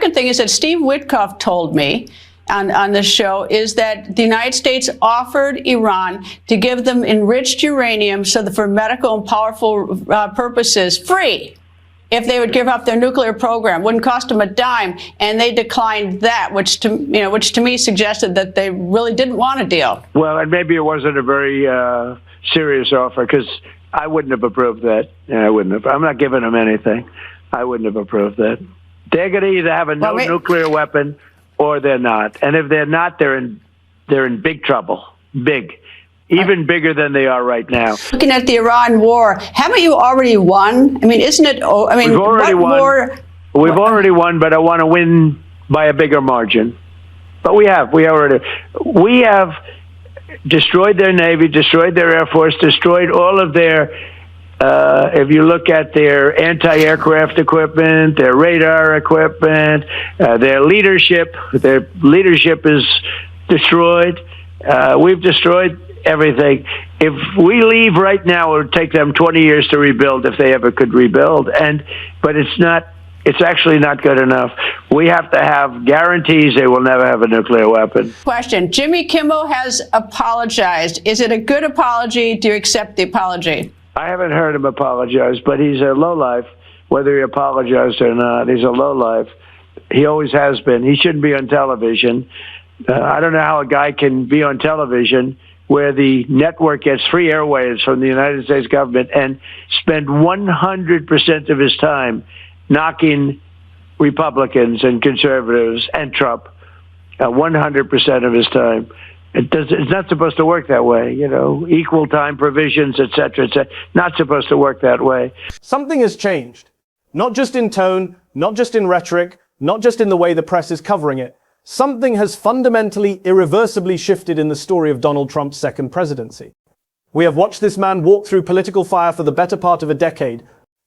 second thing is that Steve Witkoff told me on this show is that the United States offered Iran to give them enriched uranium so that for medical and powerful purposes, free, if they would give up their nuclear program. Wouldn't cost them a dime, and they declined that, which to me suggested that they really didn't want a deal. Well, and maybe it wasn't a very serious offer, because I wouldn't have approved that. I wouldn't have. I'm not giving them anything. I wouldn't have approved that. They're going to either have a nuclear weapon or they're not. And if they're not, they're in big trouble. Big. Even bigger than they are right now. Looking at the Iran war, haven't you already won? I mean, isn't it? I mean, we've already won. We've already won, but I want to win by a bigger margin. But we have destroyed their Navy, destroyed their Air Force, destroyed all of their, if you look at their anti-aircraft equipment, their radar equipment, their leadership is destroyed. We've destroyed everything. If we leave right now, it would take them 20 years to rebuild if they ever could rebuild. But it's actually not good enough. We have to have guarantees they will never have a nuclear weapon. Question. Jimmy Kimmel has apologized. Is it a good apology? Do you accept the apology? I haven't heard him apologize, but he's a lowlife, whether he apologized or not. He's a lowlife. He always has been. He shouldn't be on television. I don't know how a guy can be on television where the network gets free airwaves from the United States government and spend 100% of his time knocking Republicans and conservatives and Trump, 100% of his time. It's not supposed to work that way, equal time provisions, et cetera, not supposed to work that way. Something has changed, not just in tone, not just in rhetoric, not just in the way the press is covering it. Something has fundamentally, irreversibly shifted in the story of Donald Trump's second presidency. We have watched this man walk through political fire for the better part of a decade.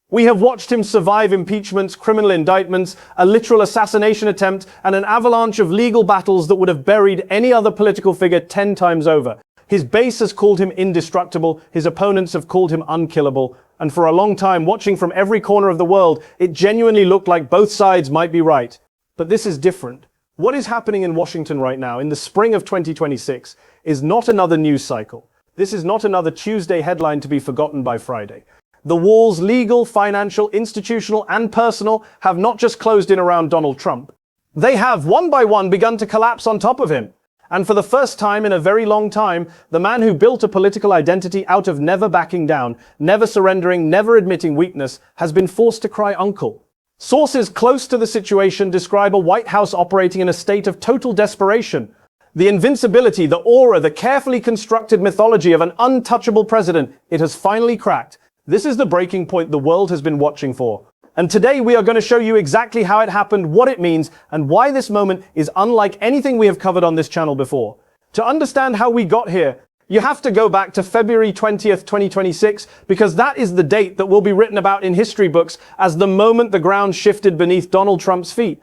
We have watched him survive impeachments, criminal indictments, a literal assassination attempt, and an avalanche of legal battles that would have buried any other political figure 10 times over. His base has called him indestructible, his opponents have called him unkillable, and for a long time, watching from every corner of the world, it genuinely looked like both sides might be right. But this is different. What is happening in Washington right now, in the spring of 2026, is not another news cycle. This is not another Tuesday headline to be forgotten by Friday. The walls, legal, financial, institutional, and personal, have not just closed in around Donald Trump. They have, one by one, begun to collapse on top of him. And for the first time in a very long time, the man who built a political identity out of never backing down, never surrendering, never admitting weakness, has been forced to cry uncle. Sources close to the situation describe a White House operating in a state of total desperation. The invincibility, the aura, the carefully constructed mythology of an untouchable president, it has finally cracked. This is the breaking point the world has been watching for. And today we are going to show you exactly how it happened, what it means, and why this moment is unlike anything we have covered on this channel before. To understand how we got here, you have to go back to February 20th, 2026, because that is the date that will be written about in history books as the moment the ground shifted beneath Donald Trump's feet.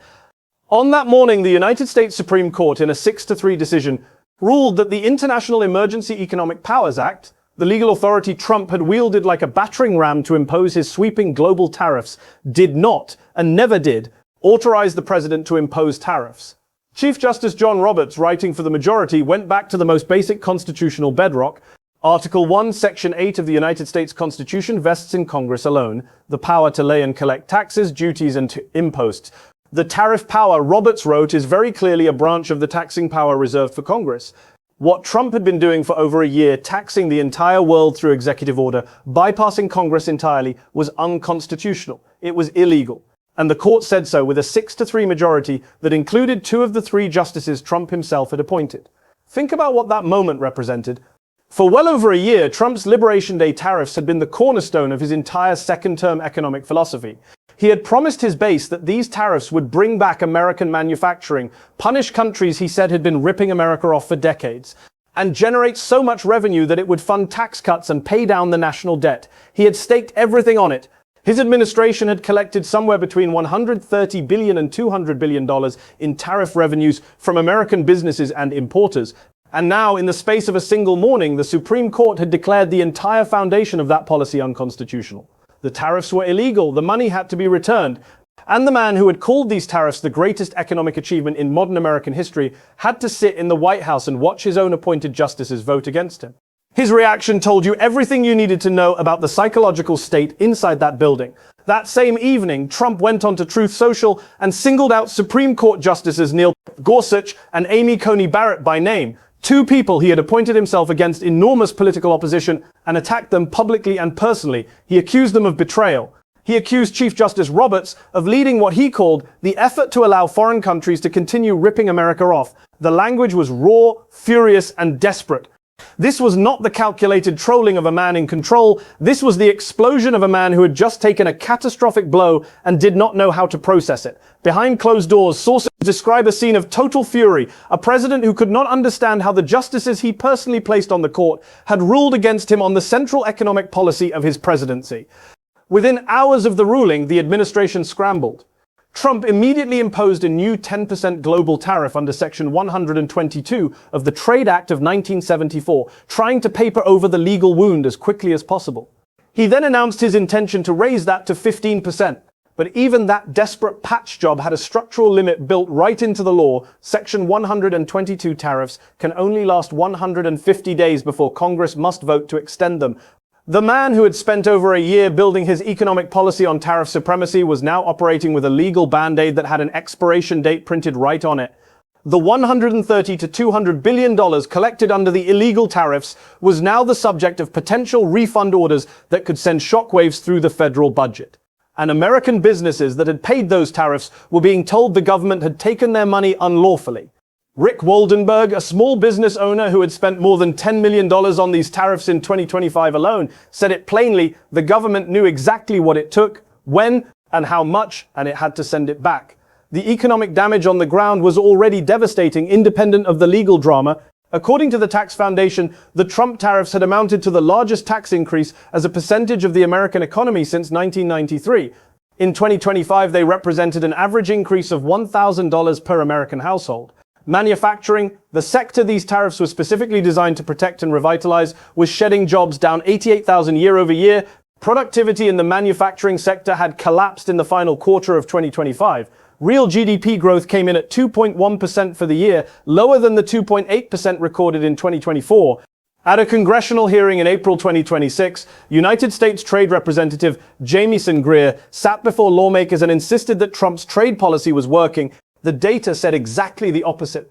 On that morning, the United States Supreme Court, in a 6-3 decision, ruled that the International Emergency Economic Powers Act, the legal authority Trump had wielded like a battering ram to impose his sweeping global tariffs, did not, and never did, authorize the president to impose tariffs. Chief Justice John Roberts, writing for the majority, went back to the most basic constitutional bedrock. Article 1, Section 8 of the United States Constitution vests in Congress alone the power to lay and collect taxes, duties, and imposts. The tariff power, Roberts wrote, is very clearly a branch of the taxing power reserved for Congress. What Trump had been doing for over a year, taxing the entire world through executive order, bypassing Congress entirely, was unconstitutional. It was illegal. And the court said so with a 6-3 majority that included 2 of the 3 justices Trump himself had appointed. Think about what that moment represented. For well over a year, Trump's Liberation Day tariffs had been the cornerstone of his entire second-term economic philosophy. He had promised his base that these tariffs would bring back American manufacturing, punish countries he said had been ripping America off for decades, and generate so much revenue that it would fund tax cuts and pay down the national debt. He had staked everything on it. His administration had collected somewhere between $130 billion and $200 billion in tariff revenues from American businesses and importers. And now, in the space of a single morning, the Supreme Court had declared the entire foundation of that policy unconstitutional. The tariffs were illegal, the money had to be returned, and the man who had called these tariffs the greatest economic achievement in modern American history, had to sit in the White House and watch his own appointed justices vote against him. His reaction told you everything you needed to know about the psychological state inside that building. That same evening, Trump went on to Truth Social and singled out Supreme Court Justices Neil Gorsuch and Amy Coney Barrett by name, two people he had appointed himself against enormous political opposition, and attacked them publicly and personally. He accused them of betrayal. He accused Chief Justice Roberts of leading what he called the effort to allow foreign countries to continue ripping America off. The language was raw, furious, and desperate. This was not the calculated trolling of a man in control. This was the explosion of a man who had just taken a catastrophic blow and did not know how to process it. Behind closed doors, sources describe a scene of total fury, a president who could not understand how the justices he personally placed on the court had ruled against him on the central economic policy of his presidency. Within hours of the ruling, the administration scrambled. Trump immediately imposed a new 10% global tariff under Section 122 of the Trade Act of 1974, trying to paper over the legal wound as quickly as possible. He then announced his intention to raise that to 15%. But even that desperate patch job had a structural limit built right into the law. Section 122 tariffs can only last 150 days before Congress must vote to extend them. The man who had spent over a year building his economic policy on tariff supremacy was now operating with a legal band-aid that had an expiration date printed right on it. The $130 to $200 billion collected under the illegal tariffs was now the subject of potential refund orders that could send shockwaves through the federal budget. And American businesses that had paid those tariffs were being told the government had taken their money unlawfully. Rick Waldenberg, a small business owner who had spent more than $10 million on these tariffs in 2025 alone, said it plainly: the government knew exactly what it took, when, and how much, and it had to send it back. The economic damage on the ground was already devastating, independent of the legal drama. According to the Tax Foundation, the Trump tariffs had amounted to the largest tax increase as a percentage of the American economy since 1993. In 2025, they represented an average increase of $1,000 per American household. Manufacturing, the sector these tariffs were specifically designed to protect and revitalize, was shedding jobs, down 88,000 year over year. Productivity in the manufacturing sector had collapsed in the final quarter of 2025. Real GDP growth came in at 2.1% for the year, lower than the 2.8% recorded in 2024. At a congressional hearing in April 2026, United States Trade Representative Jamieson Greer sat before lawmakers and insisted that Trump's trade policy was working. The data said exactly the opposite.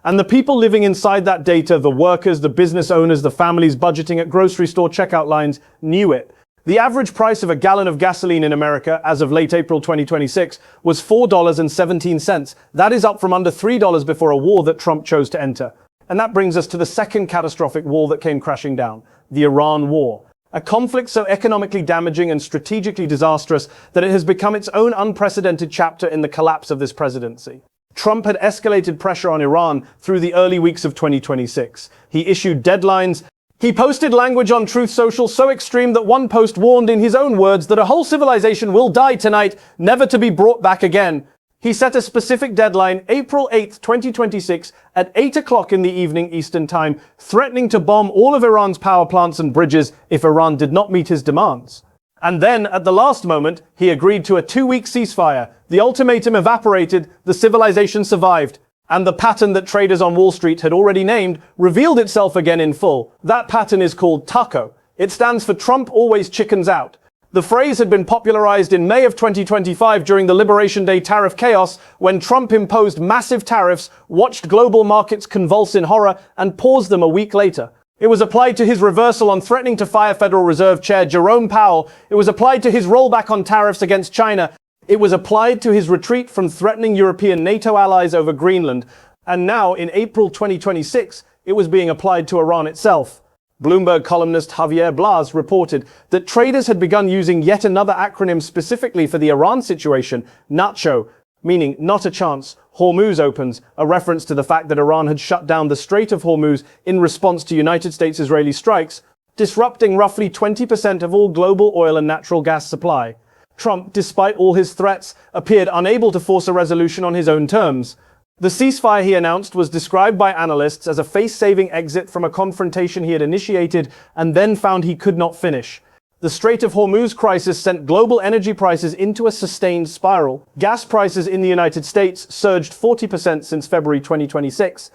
And the people living inside that data, the workers, the business owners, the families budgeting at grocery store checkout lines, knew it. The average price of a gallon of gasoline in America as of late April 2026 was $4.17. That is up from under $3 before a war that Trump chose to enter. And that brings us to the second catastrophic wall that came crashing down, the Iran war. A conflict so economically damaging and strategically disastrous that it has become its own unprecedented chapter in the collapse of this presidency. Trump had escalated pressure on Iran through the early weeks of 2026. He issued deadlines. He posted language on Truth Social so extreme that one post warned in his own words that a whole civilization will die tonight, never to be brought back again. He set a specific deadline, April 8, 2026, at 8 o'clock in the evening Eastern Time, threatening to bomb all of Iran's power plants and bridges if Iran did not meet his demands. And then, at the last moment, he agreed to a 2-week ceasefire. The ultimatum evaporated, the civilization survived, and the pattern that traders on Wall Street had already named revealed itself again in full. That pattern is called TACO. It stands for Trump Always Chickens Out. The phrase had been popularized in May of 2025 during the Liberation Day tariff chaos, when Trump imposed massive tariffs, watched global markets convulse in horror, and paused them a week later. It was applied to his reversal on threatening to fire Federal Reserve Chair Jerome Powell. It was applied to his rollback on tariffs against China. It was applied to his retreat from threatening European NATO allies over Greenland. And now, in April 2026, it was being applied to Iran itself. Bloomberg columnist Javier Blas reported that traders had begun using yet another acronym specifically for the Iran situation, NACHO, meaning not a chance, Hormuz opens, a reference to the fact that Iran had shut down the Strait of Hormuz in response to United States-Israeli strikes, disrupting roughly 20% of all global oil and natural gas supply. Trump, despite all his threats, appeared unable to force a resolution on his own terms. The ceasefire he announced was described by analysts as a face-saving exit from a confrontation he had initiated and then found he could not finish. The Strait of Hormuz crisis sent global energy prices into a sustained spiral. Gas prices in the United States surged 40% since February 2026.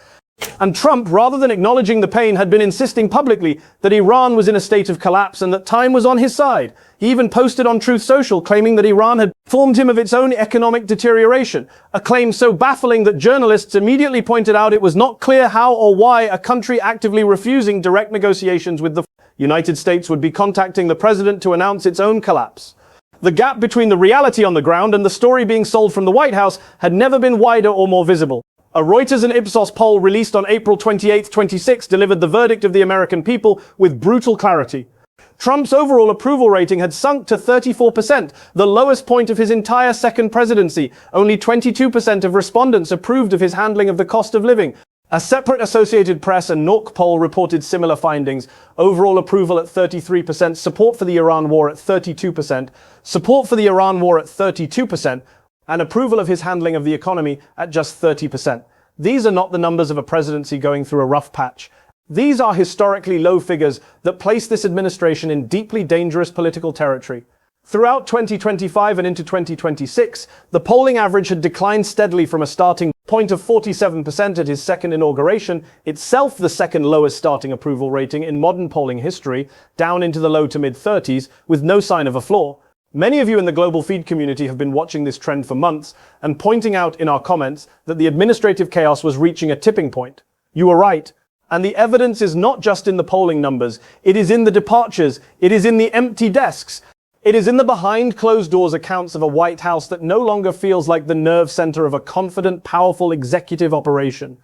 And Trump, rather than acknowledging the pain, had been insisting publicly that Iran was in a state of collapse and that time was on his side. He even posted on Truth Social claiming that Iran had informed him of its own economic deterioration, a claim so baffling that journalists immediately pointed out it was not clear how or why a country actively refusing direct negotiations with the United States would be contacting the president to announce its own collapse. The gap between the reality on the ground and the story being sold from the White House had never been wider or more visible. A Reuters and Ipsos poll released on April 28, 26 delivered the verdict of the American people with brutal clarity. Trump's overall approval rating had sunk to 34%, the lowest point of his entire second presidency. Only 22% of respondents approved of his handling of the cost of living. A separate Associated Press and NORC poll reported similar findings. Overall approval at 33%, support for the Iran war at 32%, support for the Iran war at 32%, and approval of his handling of the economy at just 30%. These are not the numbers of a presidency going through a rough patch. These are historically low figures that place this administration in deeply dangerous political territory. Throughout 2025 and into 2026, the polling average had declined steadily from a starting point of 47% at his second inauguration, itself the second lowest starting approval rating in modern polling history, down into the low to mid-30s, with no sign of a floor. Many of you in the global feed community have been watching this trend for months and pointing out in our comments that the administrative chaos was reaching a tipping point. You were right. And the evidence is not just in the polling numbers. It is in the departures. It is in the empty desks. It is in the behind closed doors accounts of a White House that no longer feels like the nerve center of a confident, powerful executive operation.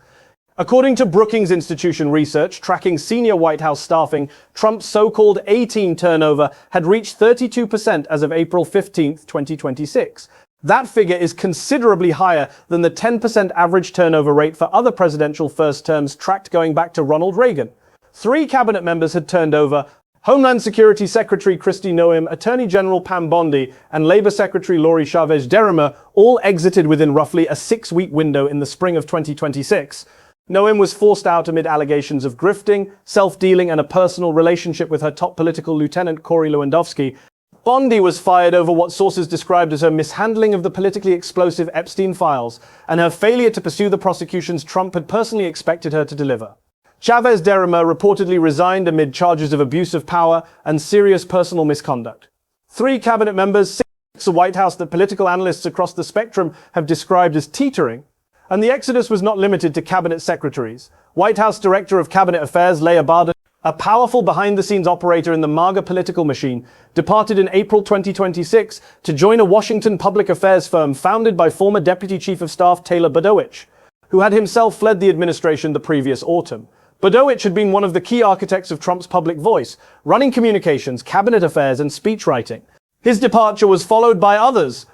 According to Brookings Institution research tracking senior White House staffing, Trump's so-called A-team turnover had reached 32% as of April 15, 2026. That figure is considerably higher than the 10% average turnover rate for other presidential first terms tracked going back to Ronald Reagan. 3 cabinet members had turned over: Homeland Security Secretary Kristi Noem, Attorney General Pam Bondi, and Labor Secretary Lori Chavez-Derrima all exited within roughly a 6-week window in the spring of 2026. Noem was forced out amid allegations of grifting, self-dealing, and a personal relationship with her top political lieutenant, Corey Lewandowski. Bondi was fired over what sources described as her mishandling of the politically explosive Epstein files and her failure to pursue the prosecutions Trump had personally expected her to deliver. Chavez-Derrima reportedly resigned amid charges of abuse of power and serious personal misconduct. 3 cabinet members, 6 a White House that political analysts across the spectrum have described as teetering. And the exodus was not limited to cabinet secretaries. White House Director of Cabinet Affairs Leah Barden, a powerful behind-the-scenes operator in the MAGA political machine, departed in April 2026 to join a Washington public affairs firm founded by former Deputy Chief of Staff Taylor Budowich, who had himself fled the administration the previous autumn. Budowich had been one of the key architects of Trump's public voice, running communications, cabinet affairs, and speechwriting. His departure was followed by others.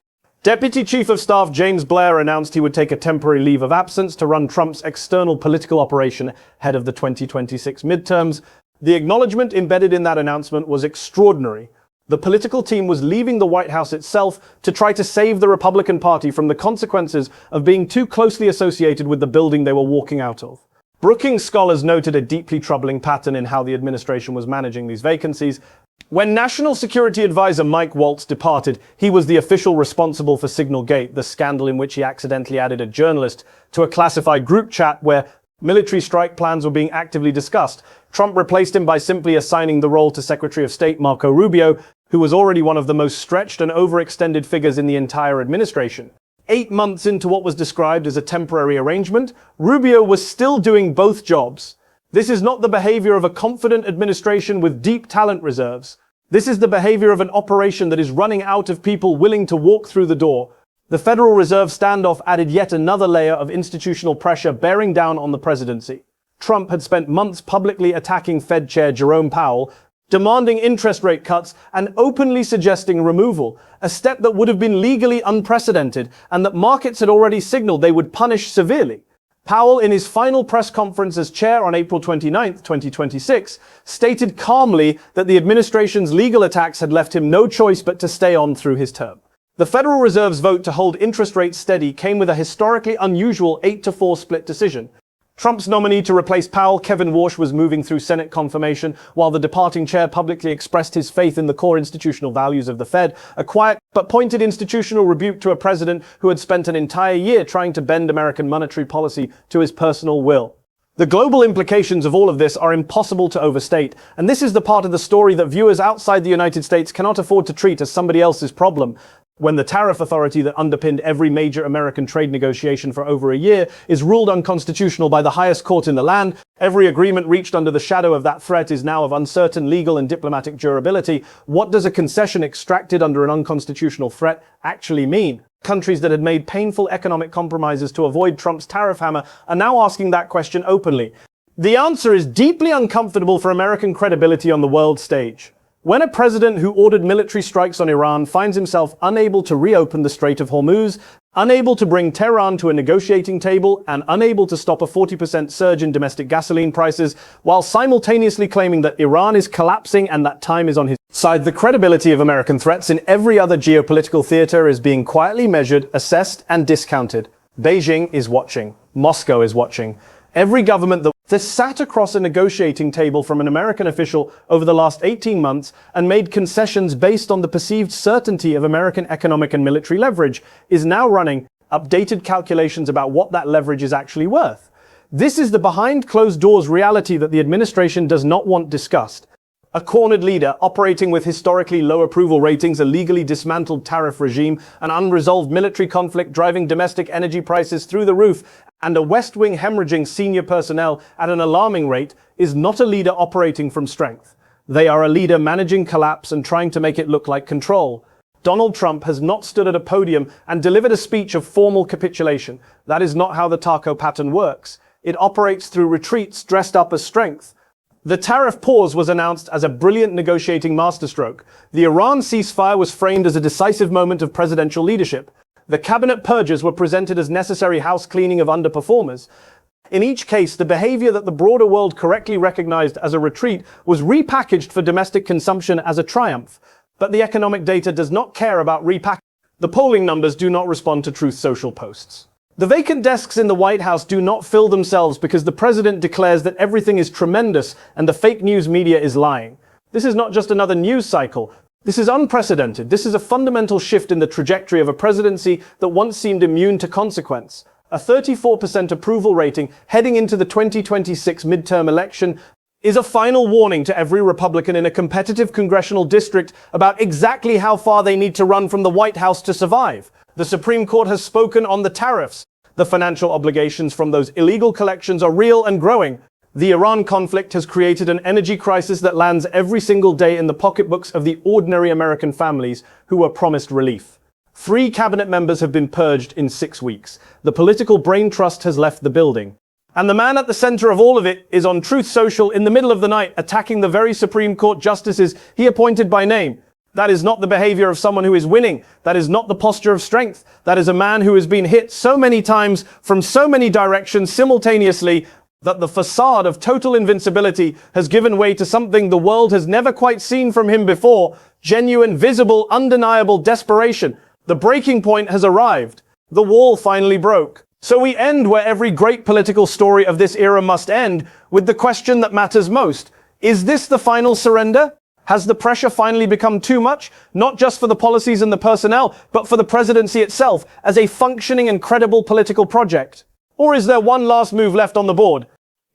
Deputy Chief of Staff James Blair announced he would take a temporary leave of absence to run Trump's external political operation ahead of the 2026 midterms. The acknowledgement embedded in that announcement was extraordinary. The political team was leaving the White House itself to try to save the Republican Party from the consequences of being too closely associated with the building they were walking out of. Brookings scholars noted a deeply troubling pattern in how the administration was managing these vacancies. When National Security Advisor Mike Waltz departed, he was the official responsible for Signalgate, the scandal in which he accidentally added a journalist to a classified group chat where military strike plans were being actively discussed. Trump replaced him by simply assigning the role to Secretary of State Marco Rubio, who was already one of the most stretched and overextended figures in the entire administration. 8 months into what was described as a temporary arrangement, Rubio was still doing both jobs. This is not the behavior of a confident administration with deep talent reserves. This is the behavior of an operation that is running out of people willing to walk through the door. The Federal Reserve standoff added yet another layer of institutional pressure bearing down on the presidency. Trump had spent months publicly attacking Fed Chair Jerome Powell, demanding interest rate cuts and openly suggesting removal, a step that would have been legally unprecedented and that markets had already signaled they would punish severely. Powell, in his final press conference as chair on April 29, 2026, stated calmly that the administration's legal attacks had left him no choice but to stay on through his term. The Federal Reserve's vote to hold interest rates steady came with a historically unusual 8-4 split decision. Trump's nominee to replace Powell, Kevin Warsh, was moving through Senate confirmation, while the departing chair publicly expressed his faith in the core institutional values of the Fed, a quiet but pointed institutional rebuke to a president who had spent an entire year trying to bend American monetary policy to his personal will. The global implications of all of this are impossible to overstate, and this is the part of the story that viewers outside the United States cannot afford to treat as somebody else's problem. When the tariff authority that underpinned every major American trade negotiation for over a year is ruled unconstitutional by the highest court in the land, every agreement reached under the shadow of that threat is now of uncertain legal and diplomatic durability. What does a concession extracted under an unconstitutional threat actually mean? Countries that had made painful economic compromises to avoid Trump's tariff hammer are now asking that question openly. The answer is deeply uncomfortable for American credibility on the world stage. When a president who ordered military strikes on Iran finds himself unable to reopen the Strait of Hormuz, unable to bring Tehran to a negotiating table, and unable to stop a 40% surge in domestic gasoline prices, while simultaneously claiming that Iran is collapsing and that time is on his side, the credibility of American threats in every other geopolitical theater is being quietly measured, assessed, and discounted. Beijing is watching. Moscow is watching. Every government that sat across a negotiating table from an American official over the last 18 months and made concessions based on the perceived certainty of American economic and military leverage is now running updated calculations about what that leverage is actually worth. This is the behind closed doors reality that the administration does not want discussed. A cornered leader operating with historically low approval ratings, a legally dismantled tariff regime, an unresolved military conflict driving domestic energy prices through the roof, and a West Wing hemorrhaging senior personnel at an alarming rate is not a leader operating from strength. They are a leader managing collapse and trying to make it look like control. Donald Trump has not stood at a podium and delivered a speech of formal capitulation. That is not how the taco pattern works. It operates through retreats dressed up as strength. The tariff pause was announced as a brilliant negotiating masterstroke. The Iran ceasefire was framed as a decisive moment of presidential leadership. The cabinet purges were presented as necessary house cleaning of underperformers. In each case, the behavior that the broader world correctly recognized as a retreat was repackaged for domestic consumption as a triumph. But the economic data does not care about repackaging. The polling numbers do not respond to Truth Social posts. The vacant desks in the White House do not fill themselves because the president declares that everything is tremendous and the fake news media is lying. This is not just another news cycle. This is unprecedented. This is a fundamental shift in the trajectory of a presidency that once seemed immune to consequence. A 34% approval rating heading into the 2026 midterm election is a final warning to every Republican in a competitive congressional district about exactly how far they need to run from the White House to survive. The Supreme Court has spoken on the tariffs. The financial obligations from those illegal collections are real and growing. The Iran conflict has created an energy crisis that lands every single day in the pocketbooks of the ordinary American families who were promised relief. 3 cabinet members have been purged in 6 weeks. The political brain trust has left the building. And the man at the center of all of it is on Truth Social in the middle of the night attacking the very Supreme Court justices he appointed by name. That is not the behavior of someone who is winning. That is not the posture of strength. That is a man who has been hit so many times from so many directions simultaneously that the facade of total invincibility has given way to something the world has never quite seen from him before: genuine, visible, undeniable desperation. The breaking point has arrived. The wall finally broke. So we end where every great political story of this era must end, with the question that matters most. Is this the final surrender? Has the pressure finally become too much, not just for the policies and the personnel, but for the presidency itself as a functioning and credible political project? Or is there one last move left on the board?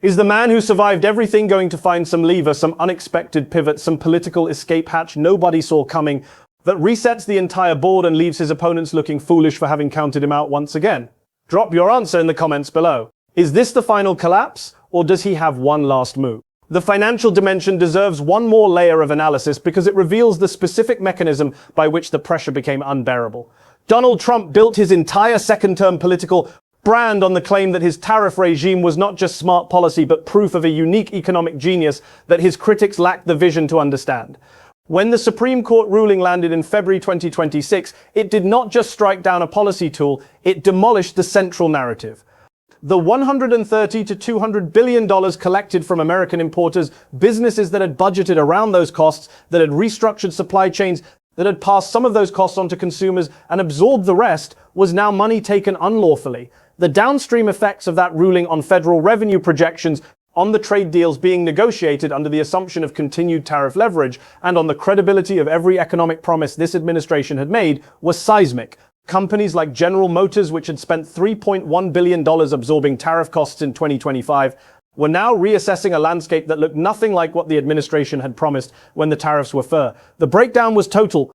Is the man who survived everything going to find some lever, some unexpected pivot, some political escape hatch nobody saw coming, that resets the entire board and leaves his opponents looking foolish for having counted him out once again? Drop your answer in the comments below. Is this the final collapse, or does he have one last move? The financial dimension deserves one more layer of analysis because it reveals the specific mechanism by which the pressure became unbearable. Donald Trump built his entire second-term political brand on the claim that his tariff regime was not just smart policy but proof of a unique economic genius that his critics lacked the vision to understand. When the Supreme Court ruling landed in February 2026, it did not just strike down a policy tool, it demolished the central narrative. The $130 to $200 billion collected from American importers, businesses that had budgeted around those costs, that had restructured supply chains, that had passed some of those costs on to consumers and absorbed the rest, was now money taken unlawfully. the downstream effects of that ruling on federal revenue projections, on the trade deals being negotiated under the assumption of continued tariff leverage, and on the credibility of every economic promise this administration had made, was seismic. Companies like General Motors, which had spent $3.1 billion absorbing tariff costs in 2025, were now reassessing a landscape that looked nothing like what the administration had promised when the tariffs were fair. The breakdown was total.